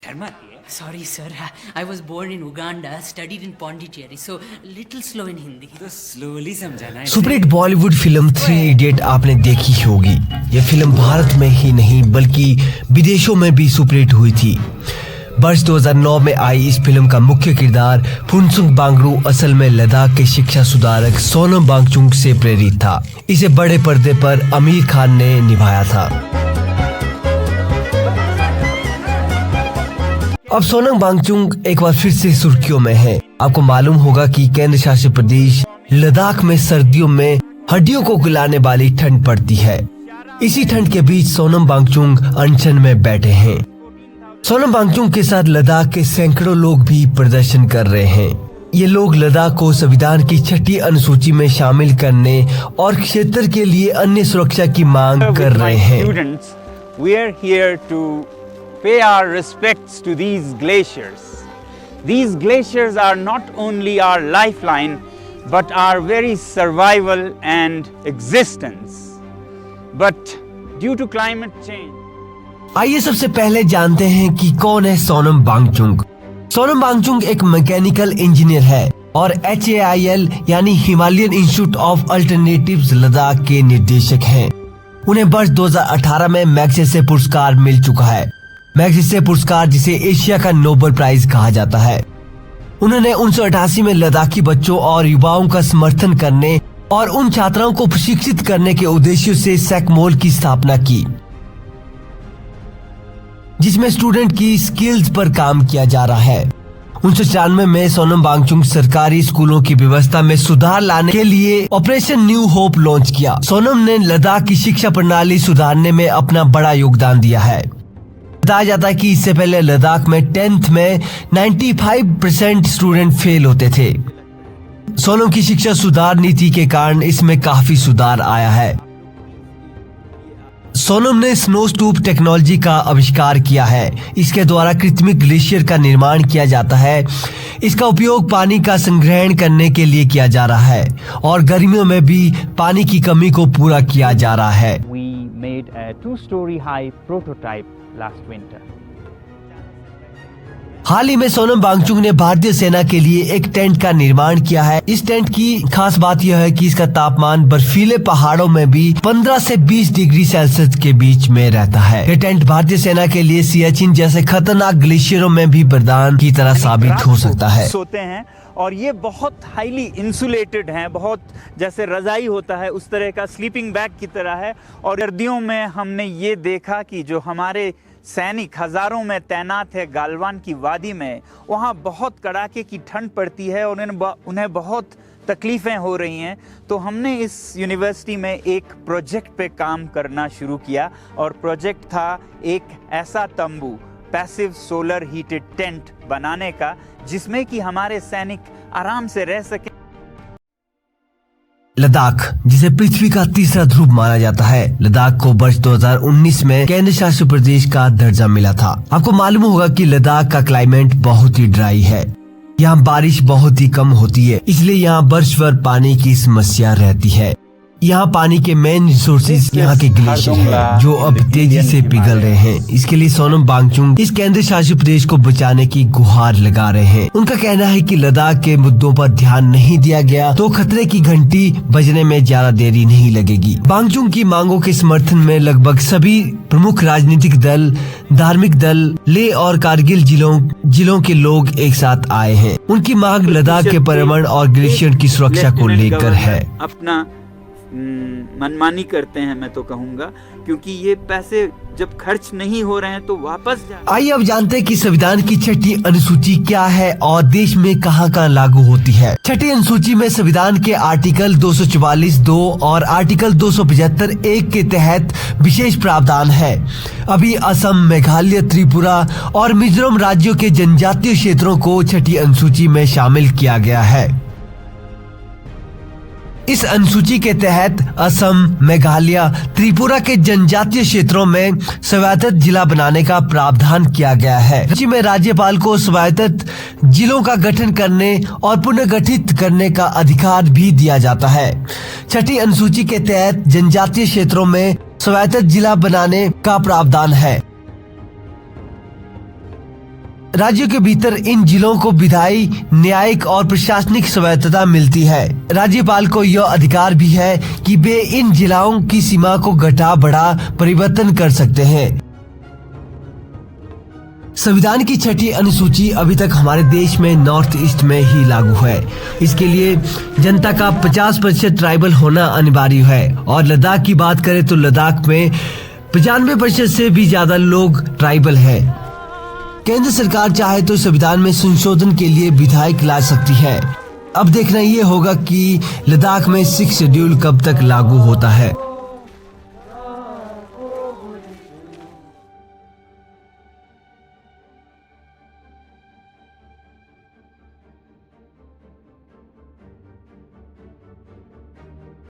शर्म आती है? Sorry sir, I was born in Uganda, studied in Pondicherry, so little slow in Hindi. तो slowly समझाना है। सुपरहिट बॉलीवुड फिल्म 3 इडियट आपने देखी होगी। यह फिल्म भारत में ही नहीं बल्कि विदेशों में भी सुपरहिट हुई थी। वर्ष 2009 में आई इस फिल्म का मुख्य किरदार फुनसुक बांगरू असल में लद्दाख के शिक्षा सुधारक सोनम वांगचुक से प्रेरित था। इसे बड़े पर्दे पर आमिर खान ने निभाया था। अब सोनम वांगचुक एक बार फिर से सुर्खियों में है। आपको मालूम होगा कि केंद्र शासित प्रदेश लद्दाख में सर्दियों में हड्डियों को गलाने वाली ठंड पड़ती है। इसी ठंड के बीच सोनम वांगचुक अनशन में बैठे हैं। सोनम वांगचुक के साथ लद्दाख के सैकड़ों लोग भी प्रदर्शन कर रहे हैं। ये लोग लद्दाख को संविधान की 6ठी अनुसूची में शामिल करने और क्षेत्र के लिए अन्य सुरक्षा की मांग कर रहे हैं। Pay our respects to these glaciers. These glaciers are not only our lifeline, but our very survival and existence. But due to climate change. आइए सबसे पहले जानते हैं कि कौन है सोनम वांगचुक। सोनम वांगचुक एक मैकेनिकल इंजीनियर है और HAIL यानी Himalayan institute of alternatives Ladakh के निदेशक हैं। उन्हें वर्ष 2018 में मैग्सेसे पुरस्कार मिल चुका है। मैग्सेसे पुरस्कार जिसे एशिया का नोबेल प्राइज कहा जाता है। उन्होंने 1988 में लद्दाखी बच्चों और युवाओं का समर्थन करने और उन छात्राओं को प्रशिक्षित करने के उद्देश्य से सैकमोल की स्थापना की, जिसमें स्टूडेंट की स्किल्स पर काम किया जा रहा है। 1994 में सोनम वांगचुक सरकारी स्कूलों की व्यवस्था में सुधार लाने के लिए ऑपरेशन न्यू होप लॉन्च किया। सोनम ने लद्दाख की शिक्षा प्रणाली सुधारने में अपना बड़ा योगदान दिया है। बताया जाता है कि इससे पहले लद्दाख में 10th में 95% स्टूडेंट फेल होते थे। सोनम की शिक्षा सुधार नीति के कारण इसमें काफी सुधार आया है। सोनम ने स्नोस्टूप टेक्नोलॉजी का आविष्कार किया है। इसके द्वारा कृत्रिम ग्लेशियर का निर्माण किया जाता है। इसका उपयोग पानी का संग्रहण करने के लिए किया जा रहा है और गर्मियों में भी पानी की कमी को पूरा किया जा रहा है। We made a 2-story high prototype last winter. हाल ही में सोनम वांगचुक ने भारतीय सेना के लिए एक टेंट का निर्माण किया है। इस टेंट की खास बात यह है कि इसका तापमान बर्फीले पहाड़ों में भी 15 से 20 डिग्री सेल्सियस के बीच में रहता है। यह टेंट भारतीय सेना के लिए सियाचिन जैसे खतरनाक ग्लेशियरों में भी वरदान की तरह साबित हो सकता है। सोते हैं और ये बहुत हाईली इंसुलेटेड हैं, बहुत जैसे रजाई होता है उस तरह का स्लीपिंग बैग की तरह है। और सर्दियों में हमने ये देखा कि जो हमारे सैनिक हजारों में तैनात है गालवान की वादी में, वहाँ बहुत कड़ाके की ठंड पड़ती है और उन्हें बहुत तकलीफ़ें हो रही हैं। तो हमने इस यूनिवर्सिटी में एक प्रोजेक्ट पे काम करना शुरू किया और प्रोजेक्ट था एक ऐसा तंबू, पैसिव सोलर हीटेड टेंट बनाने का, जिसमें कि हमारे सैनिक आराम से रह सके। लद्दाख, जिसे पृथ्वी का तीसरा ध्रुव माना जाता है, लद्दाख को वर्ष 2019 में केंद्र शासित प्रदेश का दर्जा मिला था। आपको मालूम होगा कि लद्दाख का क्लाइमेट बहुत ही ड्राई है। यहाँ बारिश बहुत ही कम होती है, इसलिए यहाँ वर्ष भर पानी की समस्या रहती है। यहाँ पानी के मेन रिसोर्सेज यहाँ के ग्लेशियर हैं, जो अब तेजी से पिघल रहे हैं। इसके लिए सोनम वांगचुक इस केंद्र शासित प्रदेश को बचाने की गुहार लगा रहे हैं। उनका कहना है कि लद्दाख के मुद्दों पर ध्यान नहीं दिया गया तो खतरे की घंटी बजने में ज्यादा देरी नहीं लगेगी। वांगचुक की मांगों के समर्थन में लगभग सभी प्रमुख राजनीतिक दल, धार्मिक दल, लेह और कारगिल जिलों के लोग एक साथ आए हैं। उनकी मांग लद्दाख के पर्यावरण और ग्लेशियर की सुरक्षा को लेकर है। अपना मनमानी करते हैं, मैं तो कहूँगा, क्योंकि ये पैसे जब खर्च नहीं हो रहे हैं तो वापस जाए। आइए अब जानते हैं कि संविधान की 6ठी अनुसूची क्या है और देश में कहां लागू होती है। 6ठी अनुसूची में संविधान के आर्टिकल 244(2) और आर्टिकल 275(1) के तहत विशेष प्रावधान है। अभी असम, मेघालय, त्रिपुरा और मिजोरम राज्यों के जनजातीय क्षेत्रों को 6ठी अनुसूची में शामिल किया गया है। इस अनुसूची के तहत असम, मेघालय, त्रिपुरा के जनजातीय क्षेत्रों में स्वायत्त जिला बनाने का प्रावधान किया गया है। राज्य में राज्यपाल को स्वायत्त जिलों का गठन करने और पुनर्गठित करने का अधिकार भी दिया जाता है। 6ठी अनुसूची के तहत जनजातीय क्षेत्रों में स्वायत्त जिला बनाने का प्रावधान है। राज्यों के भीतर इन जिलों को विधायी, न्यायिक और प्रशासनिक स्वायत्तता मिलती है। राज्यपाल को यह अधिकार भी है कि वे इन जिलाओं की सीमा को घटा बढ़ा परिवर्तन कर सकते हैं। संविधान की 6ठी अनुसूची अभी तक हमारे देश में नॉर्थ ईस्ट में ही लागू है। इसके लिए जनता का 50% ट्राइबल होना अनिवार्य है और लद्दाख की बात करें तो लद्दाख में 95% से भी ज्यादा लोग ट्राइबल है। केंद्र सरकार चाहे तो संविधान में संशोधन के लिए विधायक ला सकती है। अब देखना ये होगा कि लद्दाख में 6 शेड्यूल कब तक लागू होता है।